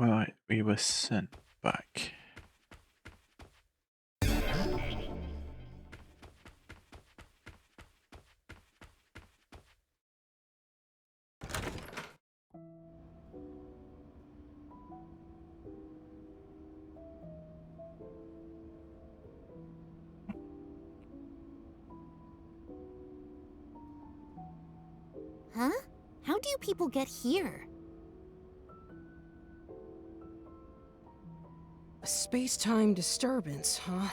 Right, we were sent back. Huh? How do you people get here? A space-time disturbance, huh?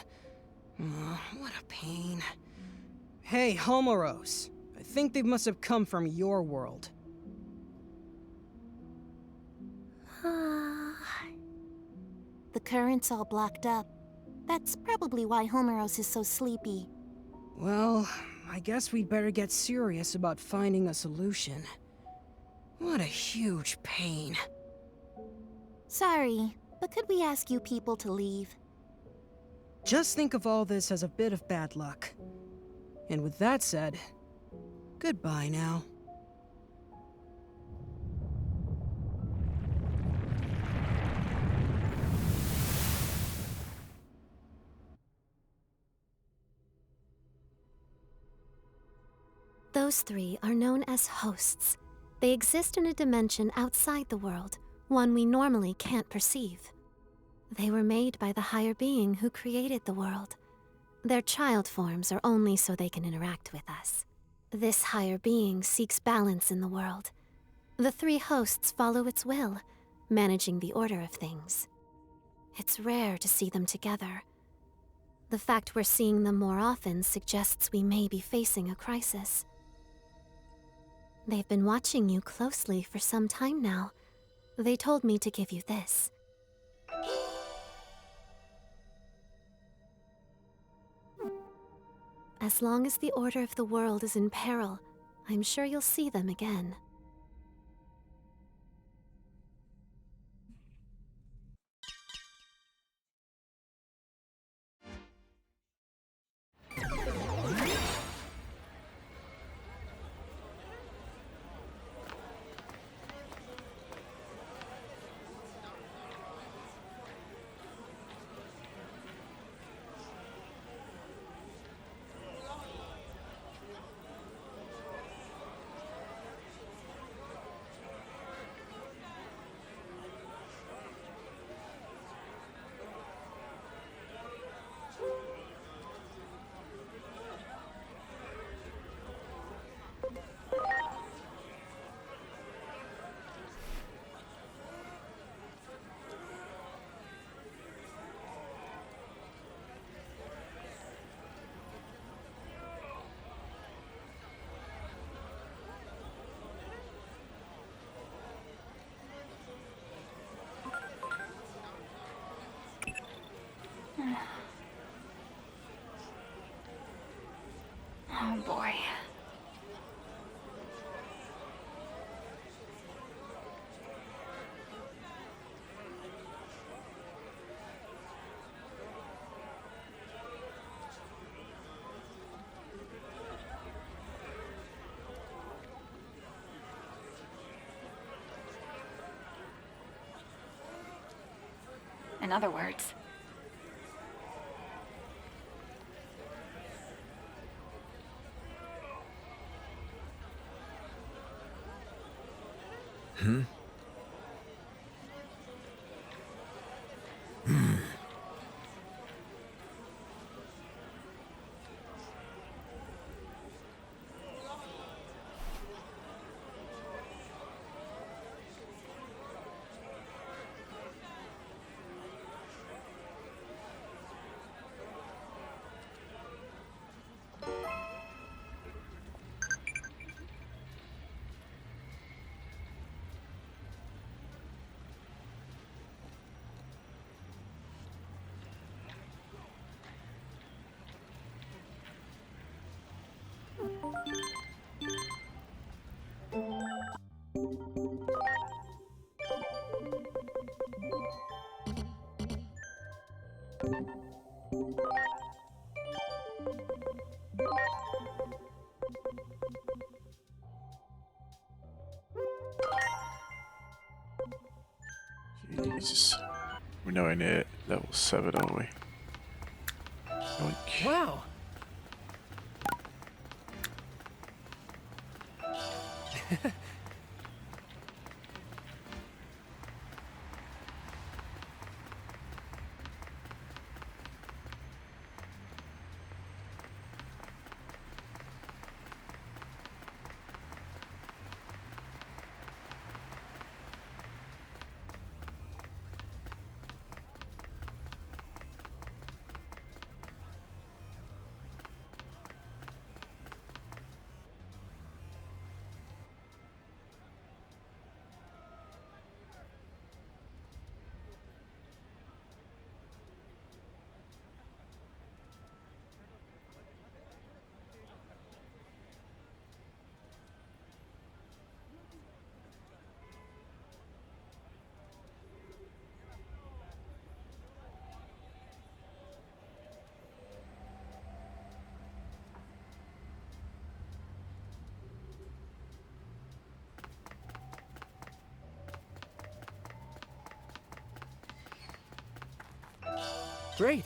What a pain. Hey, Homoros. I think they must have come from your world. The current's all blocked up. That's probably why Homeros is so sleepy. Well, I guess we'd better get serious about finding a solution. What a huge pain. Sorry, but could we ask you people to leave? Just think of all this as a bit of bad luck. And with that said, goodbye now. Those three are known as hosts. They exist in a dimension outside the world, one we normally can't perceive. They were made by the higher being who created the world. Their child forms are only so they can interact with us. This higher being seeks balance in the world. The three hosts follow its will, managing the order of things. It's rare to see them together. The fact we're seeing them more often suggests we may be facing a crisis. They've been watching you closely for some time now. They told me to give you this. As long as the order of the world is in peril, I'm sure you'll see them again. Oh boy. In other words, Jesus. We're nowhere near level 7, are we? Yoink. Wow. Great.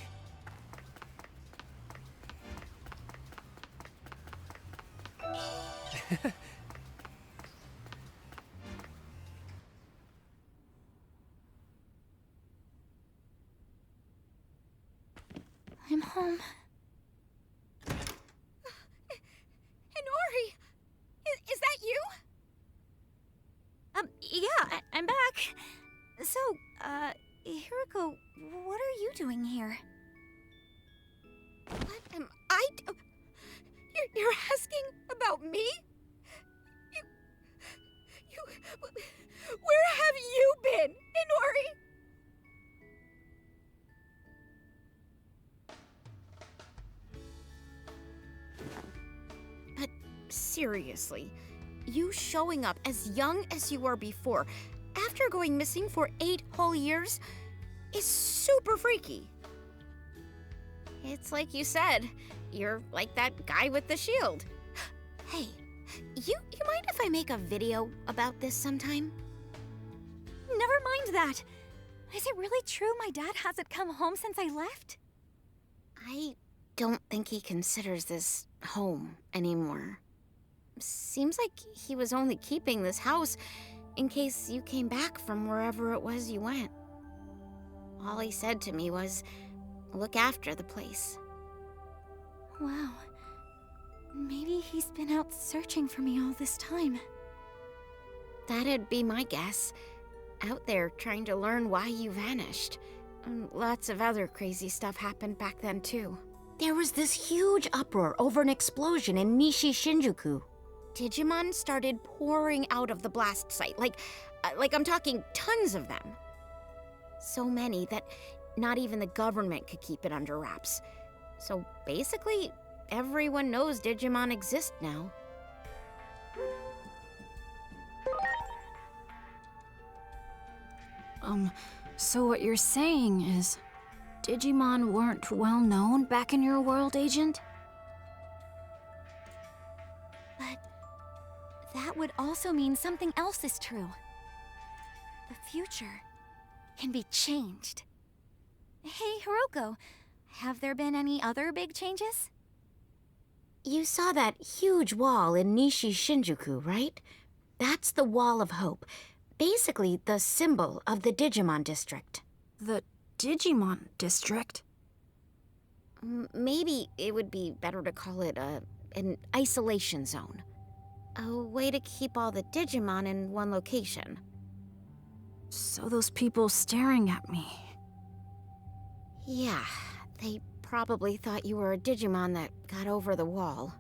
I'm home. Inori! Is that you? Yeah, I'm back. So, Hiroko, what are you doing here? What am I You're asking about me? Where have you been, Inori? But seriously, you showing up as young as you were before, after going missing for 8 whole years, is super freaky. It's like you said, you're like that guy with the shield. Hey, you mind if I make a video about this sometime? Never mind that. Is it really true my dad hasn't come home since I left? I don't think he considers this home anymore. Seems like he was only keeping this house in case you came back from wherever it was you went. All he said to me was, look after the place. Wow. Maybe he's been out searching for me all this time. That'd be my guess. Out there trying to learn why you vanished. Lots of other crazy stuff happened back then, too. There was this huge uproar over an explosion in Nishi Shinjuku. Digimon started pouring out of the blast site, like I'm talking tons of them. So many that not even the government could keep it under wraps. So basically, everyone knows Digimon exist now. So what you're saying is Digimon weren't well known back in your world, Agent? But that would also mean something else is true. The future can be changed. Hey, Hiroko, have there been any other big changes? You saw that huge wall in Nishi Shinjuku, right? That's the Wall of Hope. Basically, the symbol of the Digimon district. The Digimon district? Maybe it would be better to call it an isolation zone. A way to keep all the Digimon in one location. So those people staring at me. Yeah, they probably thought you were a Digimon that got over the wall.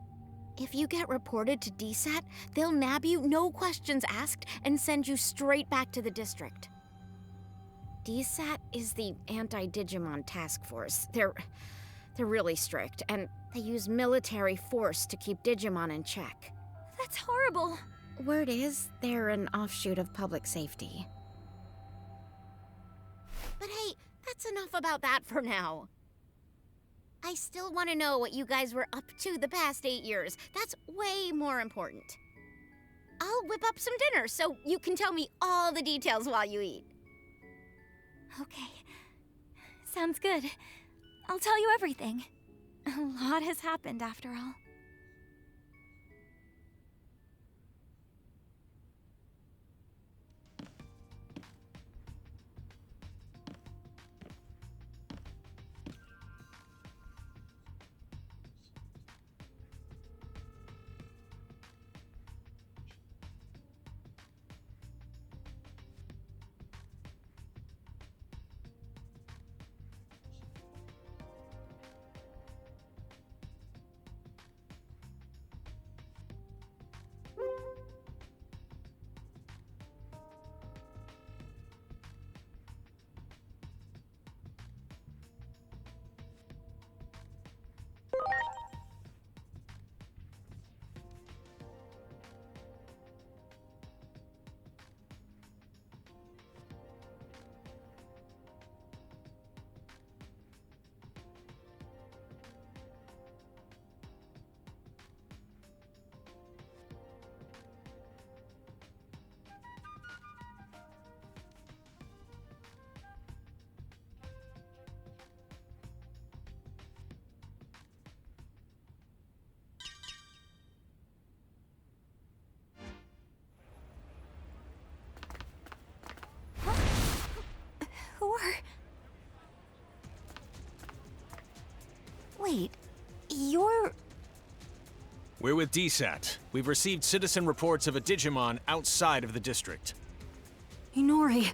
If you get reported to DSAT, they'll nab you, no questions asked, and send you straight back to the district. DSAT is the Anti-Digimon Task Force. They're really strict, and they use military force to keep Digimon in check. That's horrible. Word is, they're an offshoot of public safety. But hey, that's enough about that for now. I still want to know what you guys were up to the past 8 years. That's way more important. I'll whip up some dinner so you can tell me all the details while you eat. Okay. Sounds good. I'll tell you everything. A lot has happened after all. Who are... Wait, you're... We're with DSAT. We've received citizen reports of a Digimon outside of the district. Inori.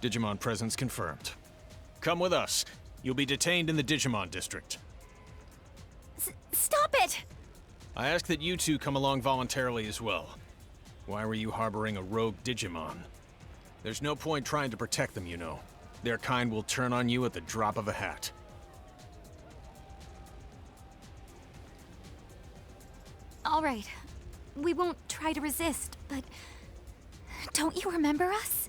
Digimon presence confirmed. Come with us. You'll be detained in the Digimon district. Stop it! I ask that you two come along voluntarily as well. Why were you harboring a rogue Digimon? There's no point trying to protect them, you know. Their kind will turn on you at the drop of a hat. All right. We won't try to resist, but... Don't you remember us?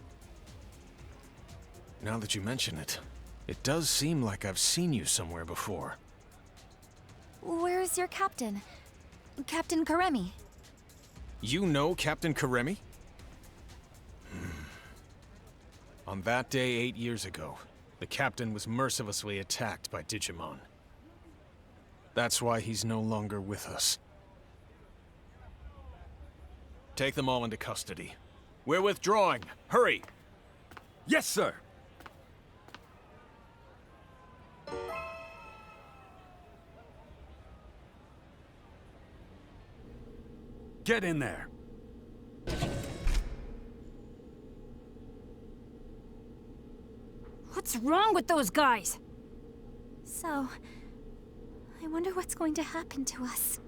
Now that you mention it, it does seem like I've seen you somewhere before. Where's your captain? Captain Karemi. You know Captain Karemi? On that day 8 years ago, the captain was mercilessly attacked by Digimon. That's why he's no longer with us. Take them all into custody. We're withdrawing. Hurry! Yes, sir! Get in there. What's wrong with those guys? So... I wonder what's going to happen to us.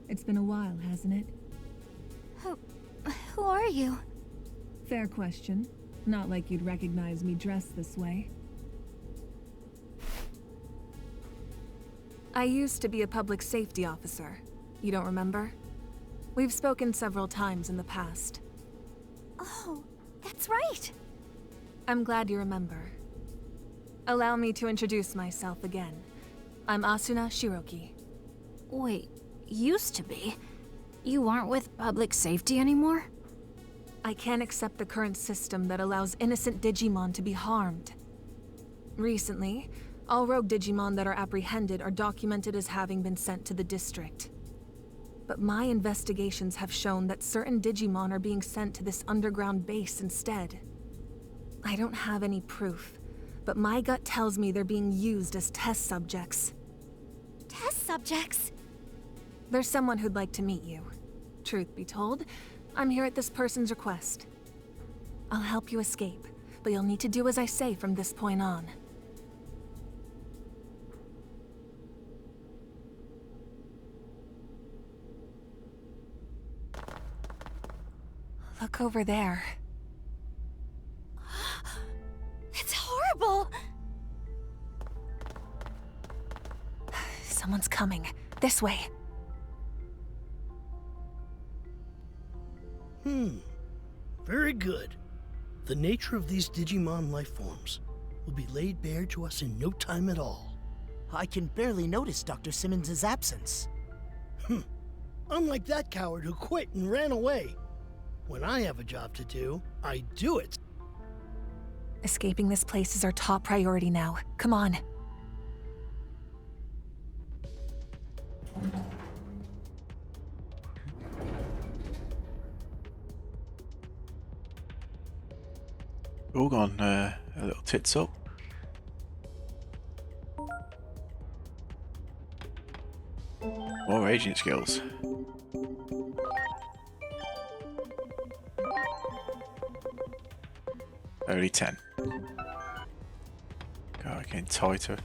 It's been a while, hasn't it? Who are you? Fair question. Not like you'd recognize me dressed this way. I used to be a public safety officer. You don't remember? We've spoken several times in the past. Oh, that's right! I'm glad you remember. Allow me to introduce myself again. I'm Asuna Shiroki. Wait, used to be? You aren't with public safety anymore? I can't accept the current system that allows innocent Digimon to be harmed. Recently, all rogue Digimon that are apprehended are documented as having been sent to the district. But my investigations have shown that certain Digimon are being sent to this underground base instead. I don't have any proof, but my gut tells me they're being used as test subjects. Test subjects? There's someone who'd like to meet you. Truth be told, I'm here at this person's request. I'll help you escape, but you'll need to do as I say from this point on. Look over there. It's horrible! Someone's coming. This way. Very good. The nature of these Digimon life forms. will be laid bare to us in no time at all. I can barely notice Dr. Simmons' absence. Unlike that coward who quit and ran away. When I have a job to do, I do it. Escaping this place is our top priority now. Come on. All gone a little tits up. More agent skills. Only 10. God, getting tighter.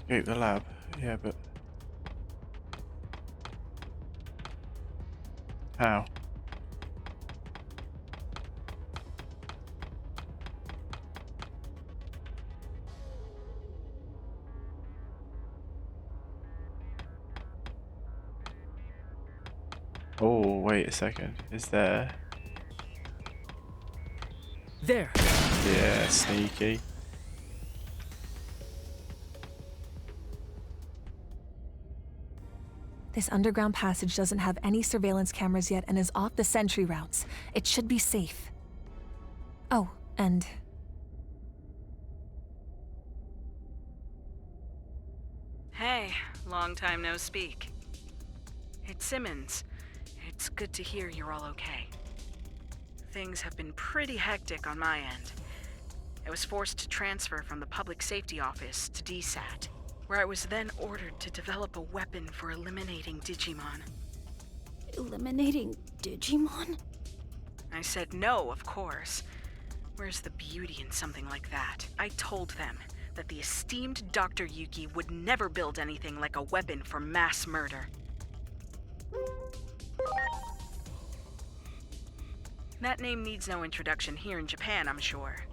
Escape the lab. Yeah, but how? Oh, wait a second. Is there? There! Yeah, sneaky. This underground passage doesn't have any surveillance cameras yet and is off the sentry routes. It should be safe. Oh, and... Hey, long time no speak. It's Simmons. It's good to hear you're all okay. Things have been pretty hectic on my end. I was forced to transfer from the Public Safety Office to DSAT, where I was then ordered to develop a weapon for eliminating Digimon. Eliminating Digimon? I said no, of course. Where's the beauty in something like that? I told them that the esteemed Dr. Yuki would never build anything like a weapon for mass murder. That name needs no introduction here in Japan, I'm sure.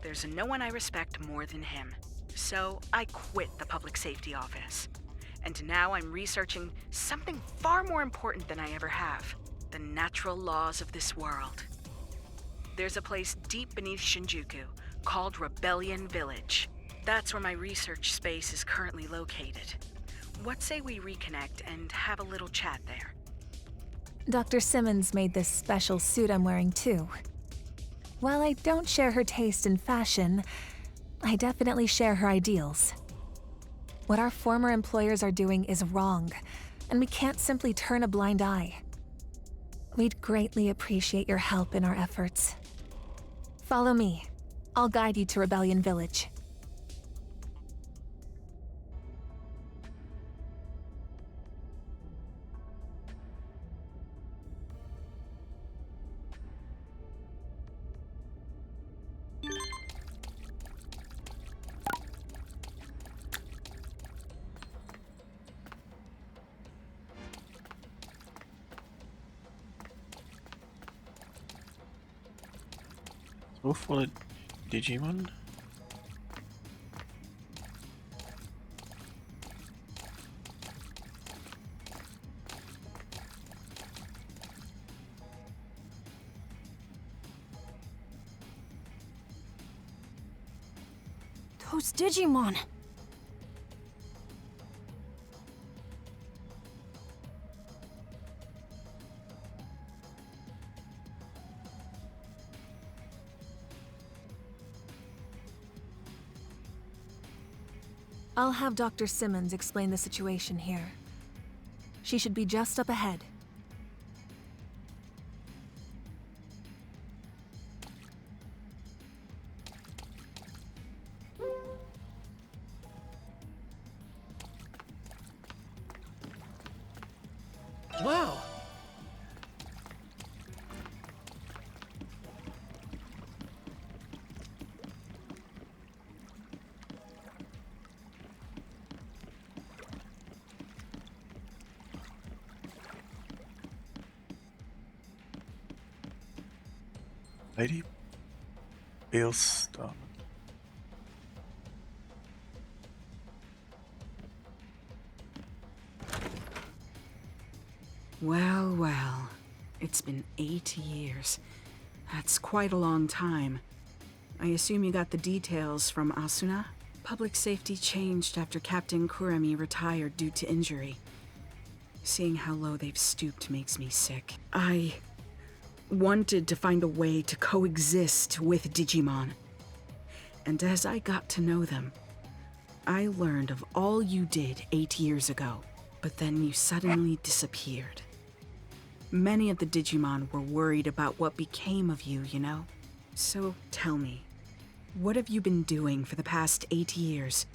There's no one I respect more than him. So I quit the Public Safety Office. And now I'm researching something far more important than I ever have. The natural laws of this world. There's a place deep beneath Shinjuku called Rebellion Village. That's where my research space is currently located. What say we reconnect and have a little chat there? Dr. Simmons made this special suit I'm wearing too. While I don't share her taste in fashion, I definitely share her ideals. What our former employers are doing is wrong, and we can't simply turn a blind eye. We'd greatly appreciate your help in our efforts. Follow me. I'll guide you to Rebellion Village. Both full of Digimon? Those Digimon! I'll have Dr. Simmons explain the situation here. She should be just up ahead. Wow! Lady Beilstein. Well, well. It's been 8 years. That's quite a long time. I assume you got the details from Asuna? Public safety changed after Captain Kuremi retired due to injury. Seeing how low they've stooped makes me sick. I wanted to find a way to coexist with Digimon. And as I got to know them, I learned of all you did 8 years ago. But then you suddenly disappeared. Many of the Digimon were worried about what became of you, you know? So tell me, what have you been doing for the past 8 years?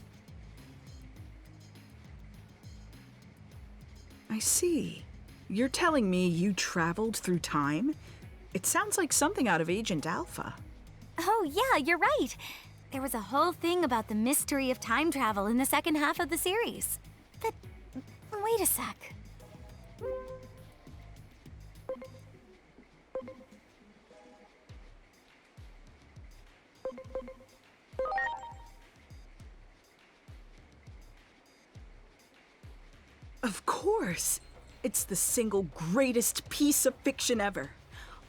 I see. You're telling me you traveled through time? It sounds like something out of Agent Alpha. Oh, yeah, you're right. There was a whole thing about the mystery of time travel in the second half of the series. But wait a sec. Of course! It's the single greatest piece of fiction ever.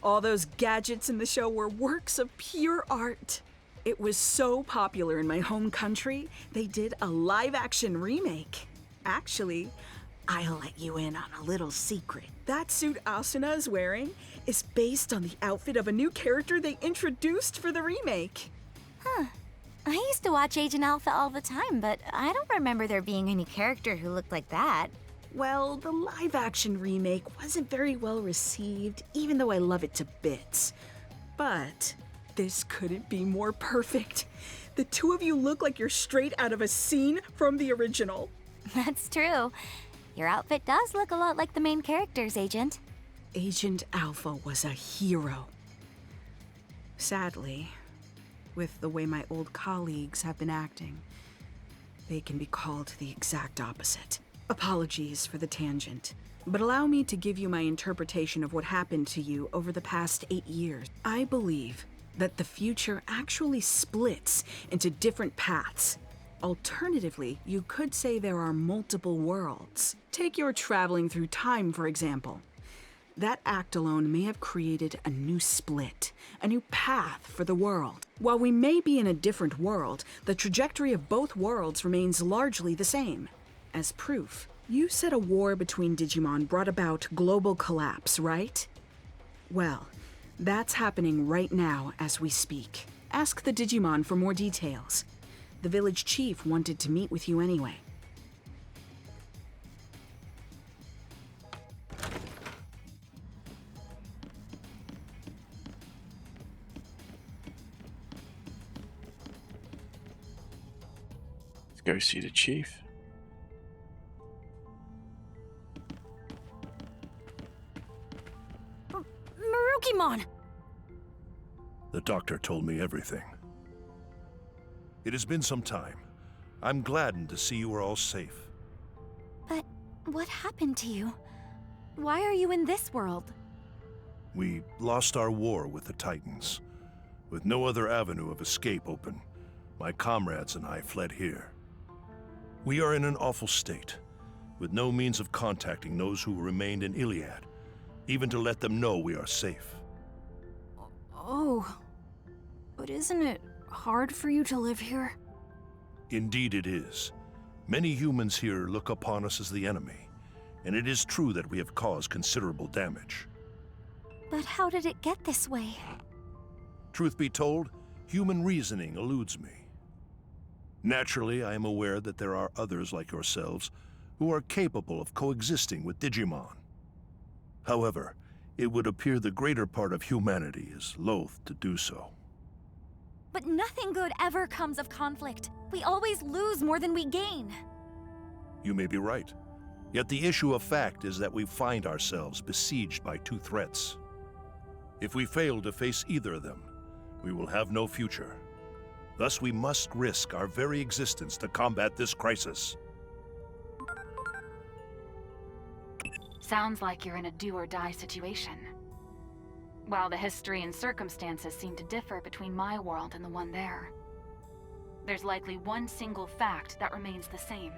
All those gadgets in the show were works of pure art. It was so popular in my home country, they did a live-action remake. Actually, I'll let you in on a little secret. That suit Asuna is wearing is based on the outfit of a new character they introduced for the remake. Huh. I used to watch Agent Alpha all the time, but I don't remember there being any character who looked like that. Well, the live-action remake wasn't very well received, even though I love it to bits. But this couldn't be more perfect. The two of you look like you're straight out of a scene from the original. That's true. Your outfit does look a lot like the main characters, Agent. Agent Alpha was a hero. Sadly, with the way my old colleagues have been acting, they can be called the exact opposite. Apologies for the tangent, but allow me to give you my interpretation of what happened to you over the past 8 years. I believe that the future actually splits into different paths. Alternatively, you could say there are multiple worlds. Take your traveling through time, for example. That act alone may have created a new split, a new path for the world. While we may be in a different world, the trajectory of both worlds remains largely the same. As proof, you said a war between Digimon brought about global collapse, right? Well, that's happening right now as we speak. Ask the Digimon for more details. The village chief wanted to meet with you anyway. Let's go see the chief. Marukimon! The doctor told me everything. It has been some time. I'm gladdened to see you are all safe. But what happened to you? Why are you in this world? We lost our war with the Titans. With no other avenue of escape open, my comrades and I fled here. We are in an awful state, with no means of contacting those who remained in Iliad, even to let them know we are safe. Oh, but isn't it hard for you to live here? Indeed it is. Many humans here look upon us as the enemy, and it is true that we have caused considerable damage. But how did it get this way? Truth be told, human reasoning eludes me. Naturally, I am aware that there are others like yourselves who are capable of coexisting with Digimon. However, it would appear the greater part of humanity is loath to do so. But nothing good ever comes of conflict. We always lose more than we gain. You may be right. Yet the issue of fact is that we find ourselves besieged by two threats. If we fail to face either of them, we will have no future. Thus, we must risk our very existence to combat this crisis. Sounds like you're in a do-or-die situation. while the history and circumstances seem to differ between my world and the one there. There's likely one single fact that remains the same.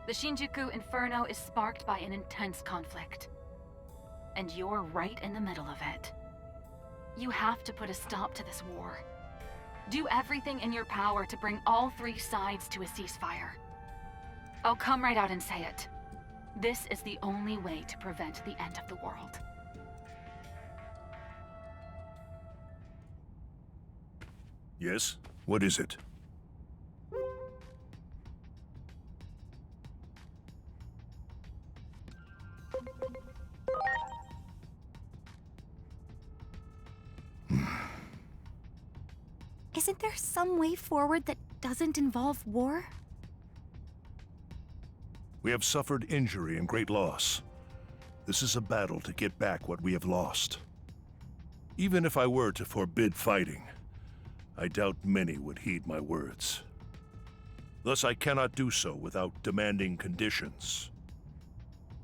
The Shinjuku Inferno is sparked by an intense conflict. And you're right in the middle of it. You have to put a stop to this war. Do everything in your power to bring all three sides to a ceasefire. I'll come right out and say it. This is the only way to prevent the end of the world. Yes? What is it? Isn't there some way forward that doesn't involve war? We have suffered injury and great loss. This is a battle to get back what we have lost. Even if I were to forbid fighting, I doubt many would heed my words. Thus, I cannot do so without demanding conditions.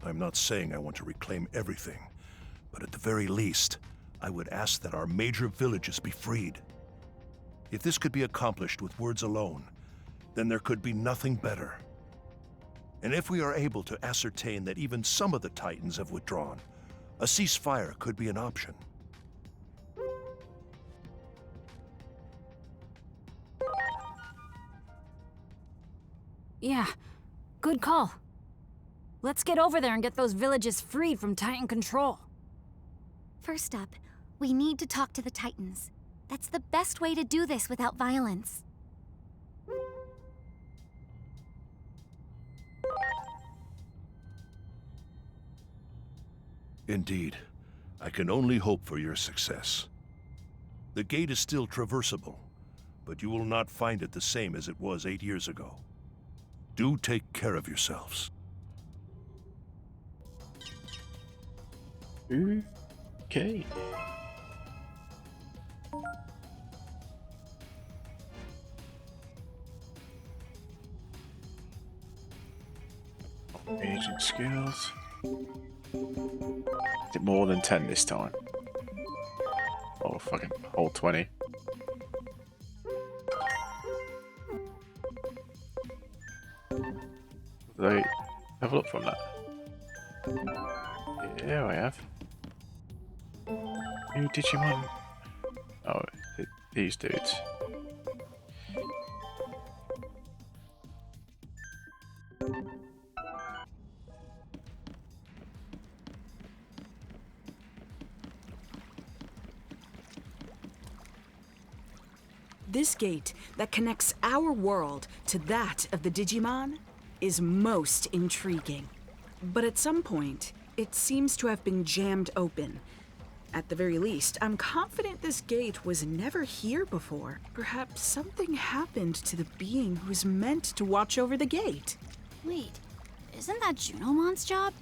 I'm not saying I want to reclaim everything, but at the very least, I would ask that our major villages be freed. If this could be accomplished with words alone, then there could be nothing better. And if we are able to ascertain that even some of the Titans have withdrawn, a ceasefire could be an option. Yeah, good call. Let's get over there and get those villages freed from Titan control. First up, we need to talk to the Titans. That's the best way to do this without violence. Indeed. I can only hope for your success. The gate is still traversable, but you will not find it the same as it was 8 years ago. Do take care of yourselves. Okay. Agent skills. Is it more than 10 this time? Oh, fucking whole 20. Did I level up from that? Yeah, I have. New Digimon. Oh, these dudes. This gate that connects our world to that of the Digimon is most intriguing. But at some point, it seems to have been jammed open. At the very least, I'm confident this gate was never here before. Perhaps something happened to the being who was meant to watch over the gate. Wait, isn't that Junomon's job?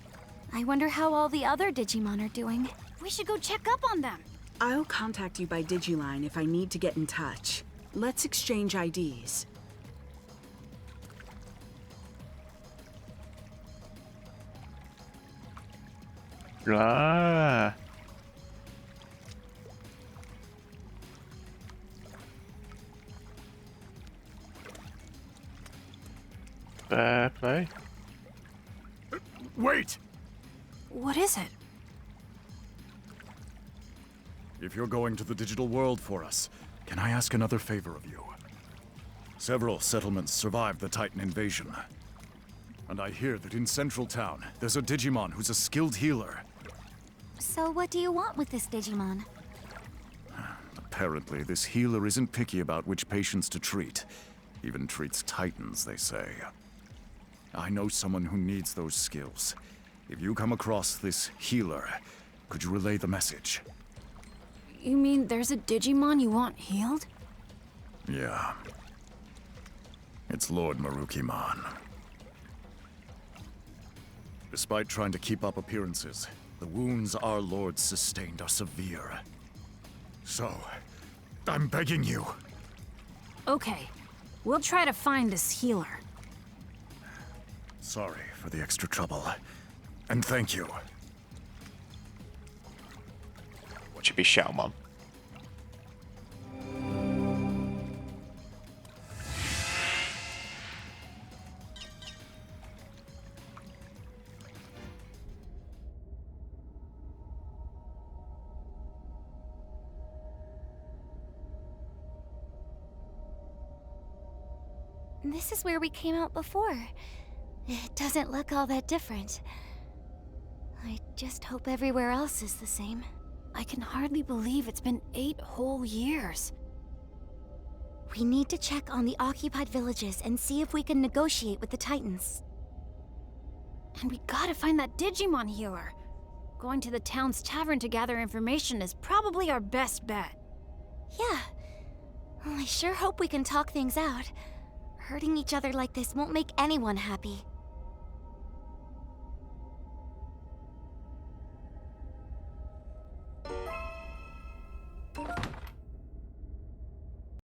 I wonder how all the other Digimon are doing. We should go check up on them. I'll contact you by Digiline if I need to get in touch. Let's exchange IDs. Ah. Fair play. Wait! What is it? If you're going to the digital world for us, can I ask another favor of you? Several settlements survived the Titan invasion. And I hear that in Central Town, there's a Digimon who's a skilled healer. So what do you want with this Digimon? Apparently, this healer isn't picky about which patients to treat. Even treats Titans, they say. I know someone who needs those skills. If you come across this healer, could you relay the message? You mean there's a Digimon you want healed? Yeah. It's Lord Marukimon. Despite trying to keep up appearances, the wounds our lord sustained are severe. So, I'm begging you. Okay, we'll try to find this healer. Sorry for the extra trouble. And thank you. Watch should be Xiaomon. This is where we came out before. It doesn't look all that different. I just hope everywhere else is the same. I can hardly believe it's been 8 whole years. We need to check on the occupied villages and see if we can negotiate with the Titans. And we gotta find that Digimon healer. Going to the town's tavern to gather information is probably our best bet. Yeah. Well, I sure hope we can talk things out. Hurting each other like this won't make anyone happy.